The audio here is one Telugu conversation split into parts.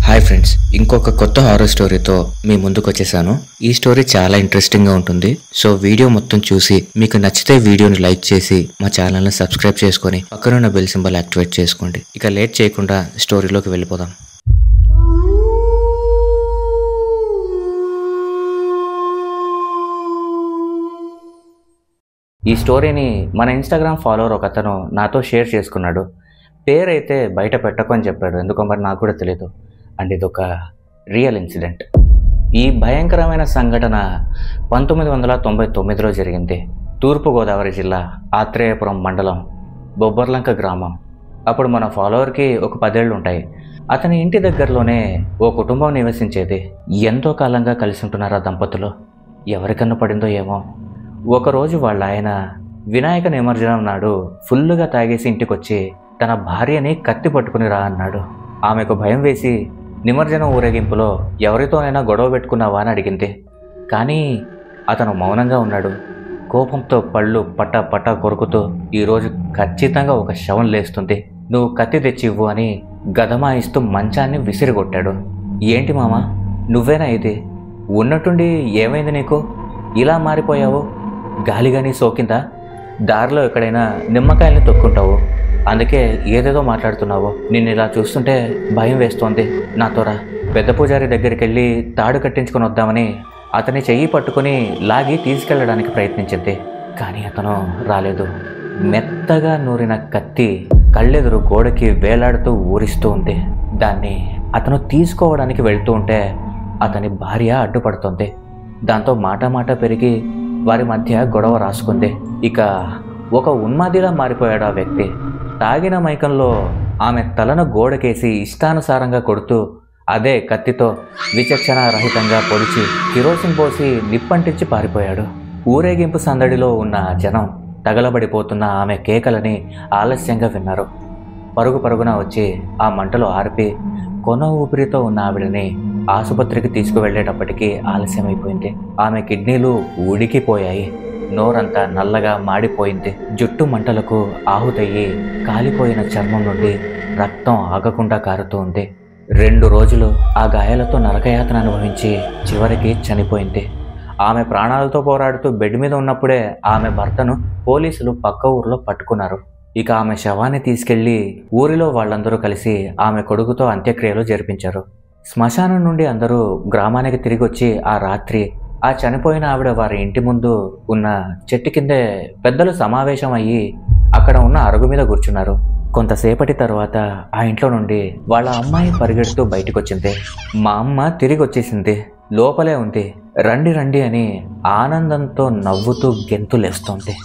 హాయ్ ఫ్రెండ్స్, ఇంకొక కొత్త హారర్ స్టోరీతో మీ ముందుకు వచ్చేసాను. ఈ స్టోరీ చాలా ఇంట్రెస్టింగ్గా ఉంటుంది. సో వీడియో మొత్తం చూసి మీకు నచ్చితే వీడియోని లైక్ చేసి మా ఛానల్ని సబ్స్క్రైబ్ చేసుకొని పక్కనున్న బెల్ సింబల్ యాక్టివేట్ చేసుకోండి. ఇక లేట్ చేయకుండా స్టోరీలోకి వెళ్ళిపోదాం. ఈ స్టోరీని మన ఇన్స్టాగ్రామ్ ఫాలోవర్ ఒక అతను నాతో షేర్ చేసుకున్నాడు. పేరైతే బయట పెట్టకని చెప్పాడు. ఎందుకో మరి నాకు కూడా తెలియదు. అండ్ ఇదొక రియల్ ఇన్సిడెంట్. ఈ భయంకరమైన సంఘటన 1999లో జరిగింది. తూర్పుగోదావరి జిల్లా ఆత్రేయపురం మండలం బొబ్బర్లంక గ్రామం. అప్పుడు మన ఫాలోవర్కి ఒక 10 ఏళ్ళు ఉంటాయి. అతని ఇంటి దగ్గరలోనే ఓ కుటుంబం నివసించేది. ఎంతో కాలంగా కలిసి ఉంటున్నారు ఆ దంపతులు. ఎవరికన్నా పడిందో ఏమో. ఒకరోజు వాళ్ళ ఆయన వినాయక నిమజ్జనం నాడు ఫుల్లుగా తాగేసి ఇంటికొచ్చి తన భార్యని కత్తి పట్టుకుని రా అన్నాడు. ఆమెకు భయం వేసి నిమజ్జనం ఊరేగింపులో ఎవరితోనైనా గొడవ పెట్టుకున్నావా అని అడిగింది. కానీ అతను మౌనంగా ఉన్నాడు. కోపంతో పళ్ళు పట్టా పట్టా కొరుకుతూ ఈరోజు ఖచ్చితంగా ఒక శవం లేస్తుంది, నువ్వు కత్తి తెచ్చి ఇవ్వు అని గదమాయిస్తూ మంచాన్ని విసిరిగొట్టాడు. ఏంటి మామ, నువ్వేనా ఇది? ఉన్నట్టుండి ఏమైంది నీకు? ఇలా మారిపోయావు? గాలిగాని సోకిందా? దారిలో ఎక్కడైనా నిమ్మకాయల్ని తొక్కుంటావు, అందుకే ఏదేదో మాట్లాడుతున్నావు. నిన్ను ఇలా చూస్తుంటే భయం వేస్తోంది. నాతోరా. పెద్ద పూజారి దగ్గరికి వెళ్ళి తాడు కట్టించుకొని వద్దామని అతని చెయ్యి పట్టుకుని లాగి తీసుకెళ్ళడానికి ప్రయత్నించింది. కానీ అతను రాలేదు. మెత్తగా నూరిన కత్తి కళ్ళెదురు గోడకి వేలాడుతూ ఊరిస్తూ ఉంది. దాన్ని అతను తీసుకోవడానికి వెళ్తూ ఉంటే అతని భార్య అడ్డుపడుతోంది. దాంతో మాట పెరిగి వారి మధ్య గొడవ రాసుకుంది. ఇక ఒక ఉన్మాదిలా మారిపోయాడు ఆ వ్యక్తి. తాగిన మైకంలో ఆమె తలను గోడకేసి ఇష్టానుసారంగా కొడుతూ అదే కత్తితో విచక్షణ రహితంగా పొడిచి కిరోసిన్ పోసి నిప్పంటించి పారిపోయాడు. ఊరేగింపు సందడిలో ఉన్న జనం తగలబడిపోతున్న ఆమె కేకలని ఆలస్యంగా విన్నారు. పరుగున వచ్చి ఆ మంటలు ఆర్పి కొన ఊపిరితో ఉన్న ఆవిడని ఆసుపత్రికి తీసుకువెళ్ళేటప్పటికీ ఆలస్యమైపోయింది. ఆమె కిడ్నీలు ఉడికిపోయాయి. నోరంతా నల్లగా మాడిపోయింది. జుట్టు మంటలకు ఆహుతయ్యి కాలిపోయిన చర్మం నుండి రక్తం ఆగకుండా కారుతూ ఉంది. 2 రోజులు ఆ గాయాలతో నరకయాతన అనుభవించి చివరికి చనిపోయింది. ఆమె ప్రాణాలతో పోరాడుతూ బెడ్ మీద ఉన్నప్పుడే ఆమె భర్తను పోలీసులు పక్క ఊరిలో పట్టుకున్నారు. ఇక ఆమె శవాన్ని తీసుకెళ్లి ఊరిలో వాళ్ళందరూ కలిసి ఆమె కొడుకుతో అంత్యక్రియలు జరిపించారు. శ్మశానం నుండి అందరూ గ్రామానికి తిరిగి వచ్చి ఆ రాత్రి ఆ చనిపోయిన ఆవిడ వారి ఇంటి ముందు ఉన్న చెట్టు కిందే పెద్దలు సమావేశం అయ్యి అక్కడ ఉన్న అరుగు మీద కూర్చున్నారు. కొంతసేపటి తర్వాత ఆ ఇంట్లో నుండి వాళ్ళ అమ్మాయి పరిగెడుతూ బయటకు వచ్చింది. మా అమ్మ తిరిగి వచ్చేసింది, లోపలే ఉంది, రండి అని ఆనందంతో నవ్వుతూ గెంతులేస్తోంది.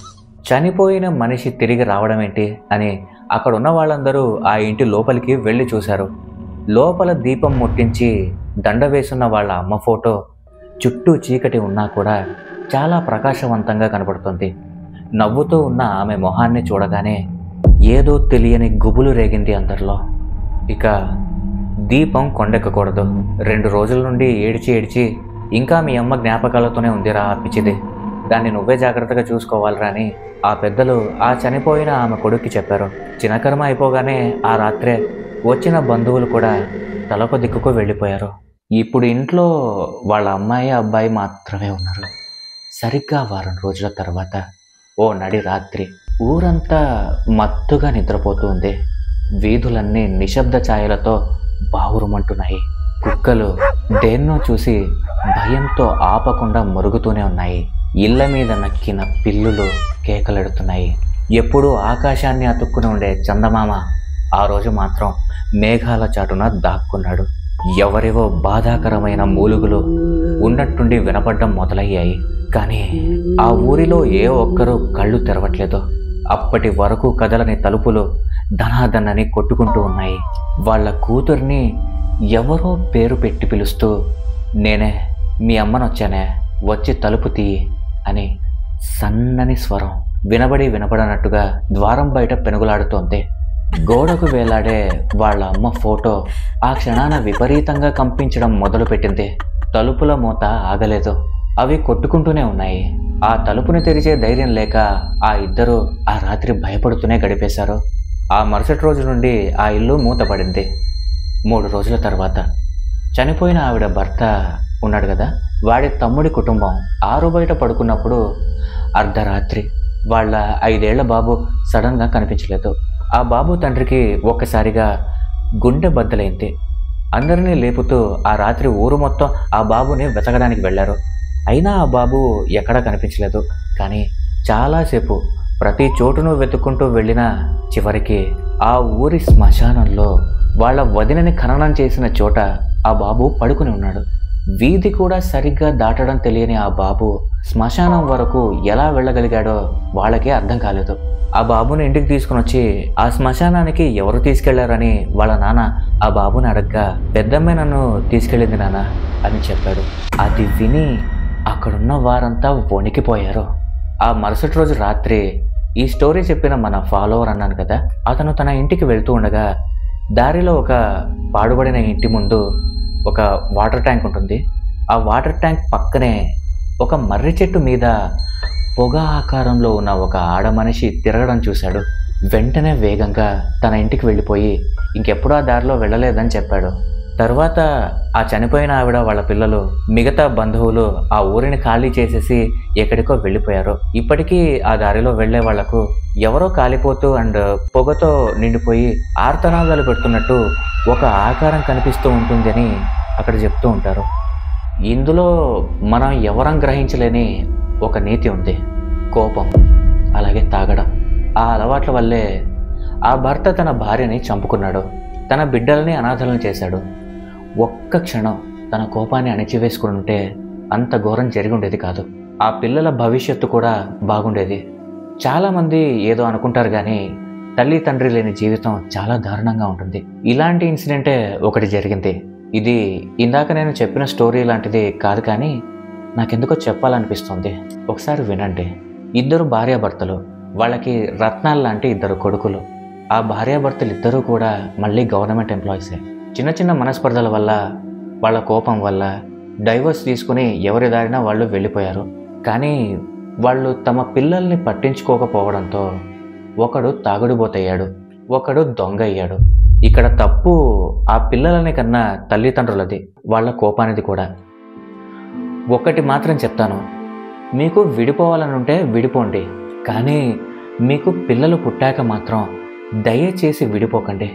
చనిపోయిన మనిషి తిరిగి రావడం ఏంటి అని అక్కడ ఉన్న వాళ్ళందరూ ఆ ఇంటి లోపలికి వెళ్ళి చూశారు. లోపల దీపం ముట్టించి దండ వేసున్న వాళ్ళ అమ్మ ఫోటో చుట్టూ చీకటి ఉన్నా కూడా చాలా ప్రకాశవంతంగా కనబడుతుంది. నవ్వుతూ ఉన్న ఆమె మొహాన్ని చూడగానే ఏదో తెలియని గుబులు రేగింది అందరిలో. ఇక దీపం కొండెక్కకూడదు. 2 రోజుల నుండి ఏడ్చి ఇంకా మీ అమ్మ జ్ఞాపకాలతోనే ఉందిరా పిచ్చిది, దాన్ని నువ్వే జాగ్రత్తగా చూసుకోవాలిరా అని ఆ పెద్దలు ఆ చనిపోయిన ఆమె కొడుక్కి చెప్పారు. చిన్నకర్మ అయిపోగానే ఆ రాత్రే వచ్చిన బంధువులు కూడా తలొక దిక్కుకు వెళ్ళిపోయారు. ఇప్పుడు ఇంట్లో వాళ్ళ అమ్మాయి అబ్బాయి మాత్రమే ఉన్నారు. సరిగ్గా 1 వారం రోజుల తర్వాత ఓ నడి రాత్రి ఊరంతా మత్తుగా నిద్రపోతూ ఉంది. వీధులన్నీ నిశ్శబ్ద ఛాయలతో బావురుమంటున్నాయి. కుక్కలు దేన్నో చూసి భయంతో ఆపకుండా మురుగుతూనే ఉన్నాయి. ఇళ్ల మీద నక్కిన పిల్లులు కేకలెడుతున్నాయి. ఎప్పుడూ ఆకాశాన్ని అతుక్కుని ఉండే చందమామ ఆ రోజు మాత్రం మేఘాల చాటున దాక్కున్నాడు. ఎవరివో బాధాకరమైన మూలుగులు ఉన్నట్టుండి వినపడ్డం మొదలయ్యాయి. కానీ ఆ ఊరిలో ఏ ఒక్కరూ కళ్ళు తెరవట్లేదు. అప్పటి వరకు కదలని తలుపులు ధనాధనని కొట్టుకుంటూ ఉన్నాయి. వాళ్ళ కూతుర్ని ఎవరో పేరు పెట్టి పిలుస్తూ, నేనే మీ అమ్మనొచ్చానే, వచ్చి తలుపు తీయి అని సన్నని స్వరం వినపడనట్టుగా ద్వారం బయట పెనుగులాడుతోంది. గోడకు వేలాడే వాళ్ళ అమ్మ ఫోటో ఆ క్షణాన విపరీతంగా కంపించడం మొదలుపెట్టింది. తలుపుల మూత ఆగలేదు. అవి కొట్టుకుంటూనే ఉన్నాయి. ఆ తలుపుని తెరిచే ధైర్యం లేక ఆ ఇద్దరు ఆ రాత్రి భయపడుతూనే గడిపేశారు. ఆ మరుసటి రోజు నుండి ఆ ఇల్లు మూతపడింది. 3 రోజుల తర్వాత చనిపోయిన ఆవిడ భర్త ఉన్నాడు కదా, వాడి తమ్ముడి కుటుంబం ఆరు బయట పడుకున్నప్పుడు అర్ధరాత్రి వాళ్ళ 5 ఏళ్ల బాబు సడన్గా కనిపించలేదు. ఆ బాబు తండ్రికి ఒక్కసారిగా గుండె బద్దలైంది. అందరినీ లేపుతూ ఆ రాత్రి ఊరు మొత్తం ఆ బాబుని వెతకడానికి వెళ్ళారు. అయినా ఆ బాబు ఎక్కడా కనిపించలేదు. కానీ చాలాసేపు ప్రతి చోటును వెతుక్కుంటూ వెళ్ళిన చివరికి ఆ ఊరి శ్మశానంలో వాళ్ళ వదినని ఖననం చేసిన చోట ఆ బాబు పడుకుని ఉన్నాడు. వీధి కూడా సరిగ్గా దాటడం తెలియని ఆ బాబు శ్మశానం వరకు ఎలా వెళ్ళగలిగాడో వాళ్ళకే అర్థం కాలేదు. ఆ బాబుని ఇంటికి తీసుకుని వచ్చి ఆ శ్మశానానికి ఎవరు తీసుకెళ్లారని వాళ్ళ నాన్న ఆ బాబుని అడగ్గా, పెద్దమ్మే నన్ను తీసుకెళ్ళింది నాన్న అని చెప్పాడు. అది విని అక్కడున్న వారంతా వణికిపోయారు. ఆ మరుసటి రోజు రాత్రి ఈ స్టోరీ చెప్పిన మన ఫాలోవర్ అన్నాను కదా, అతను తన ఇంటికి వెళ్తూ ఉండగా దారిలో ఒక పాడుబడిన ఇంటి ముందు ఒక వాటర్ ట్యాంక్ ఉంటుంది. ఆ వాటర్ ట్యాంక్ పక్కనే ఒక మర్రి చెట్టు మీద పొగ ఆకారంలో ఉన్న ఒక ఆడమనిషి తిరగడం చూశాడు. వెంటనే వేగంగా తన ఇంటికి వెళ్ళిపోయి ఇంకెప్పుడూ ఆ దారిలో వెళ్ళలేదని చెప్పాడు. తర్వాత ఆ చనిపోయిన ఆవిడ, వాళ్ళ పిల్లలు, మిగతా బంధువులు ఆ ఊరిని ఖాళీ చేసేసి ఎక్కడికో వెళ్ళిపోయారు. ఇప్పటికీ ఆ దారిలో వెళ్లే వాళ్లకు ఎవరో కాలిపోతూ అండ్ పొగతో నిండిపోయి ఆర్తనాదాలు పెడుతున్నట్టు ఒక ఆకారం కనిపిస్తూ ఉంటుంది అని అక్కడ చెప్తూ ఉంటారు. ఇందులో మనం ఎవరం గ్రహించలేని ఒక నీతి ఉంది. కోపం, అలాగే తాగడం. ఆ అలవాట్ల వల్లే ఆ భర్త తన భార్యని చంపుకున్నాడు, తన బిడ్డలని అనాథలను చేశాడు. ఒక్క క్షణం తన కోపాన్ని అణిచివేసుకుని ఉంటే అంత ఘోరం జరిగి ఉండేది కాదు. ఆ పిల్లల భవిష్యత్తు కూడా బాగుండేది. చాలామంది ఏదో అనుకుంటారు కానీ తల్లి తండ్రి లేని జీవితం చాలా దారుణంగా ఉంటుంది. ఇలాంటి ఇన్సిడెంటే ఒకటి జరిగింది. ఇది ఇందాక నేను చెప్పిన స్టోరీ లాంటిది కాదు, కానీ నాకెందుకో చెప్పాలనిపిస్తుంది. ఒకసారి వినండి. 2 భార్యాభర్తలు, వాళ్ళకి రత్నాలు లాంటి 2 కొడుకులు. ఆ భార్యాభర్తలు ఇద్దరూ కూడా మళ్ళీ గవర్నమెంట్ ఎంప్లాయీసే. చిన్న చిన్న మనస్పర్ధల వల్ల, వాళ్ళ కోపం వల్ల డైవర్స్ తీసుకుని ఎవరి దారినా వాళ్ళు వెళ్ళిపోయారు. కానీ వాళ్ళు తమ పిల్లల్ని పట్టించుకోకపోవడంతో ఒకడు తాగుడుబోతయ్యాడు, ఒకడు దొంగ అయ్యాడు. ఇక్కడ తప్పు ఆ పిల్లలని కన్నా తల్లిదండ్రులది, వాళ్ళ కోపానిది కూడా. ఒకటి మాత్రం చెప్తాను, మీకు విడిపోవాలనుంటే విడిపోండి, కానీ మీకు పిల్లలు పుట్టాక మాత్రం దయచేసి విడిపోకండి,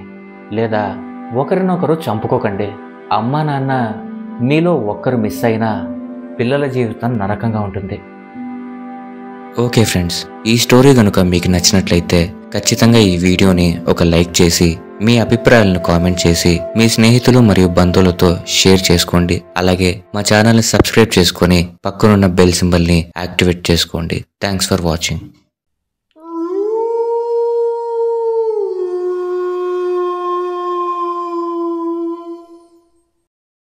లేదా ఒకరినొకరు చంపుకోకండి. అమ్మా నాన్న మీలో ఒక్కరు మిస్ అయినా పిల్లల జీవితం నరకంగా ఉంటుంది. ఓకే ఫ్రెండ్స్, ఈ స్టోరీ కనుక మీకు నచ్చినట్లయితే ఖచ్చితంగా ఈ వీడియోని ఒక లైక్ చేసి మీ అభిప్రాయాలను కామెంట్ చేసి మీ స్నేహితులు మరియు బంధువులతో షేర్ చేసుకోండి. అలాగే మా ఛానల్ని సబ్స్క్రైబ్ చేసుకొని పక్కనున్న బెల్ సింబల్ని యాక్టివేట్ చేసుకోండి. Thanks for watching.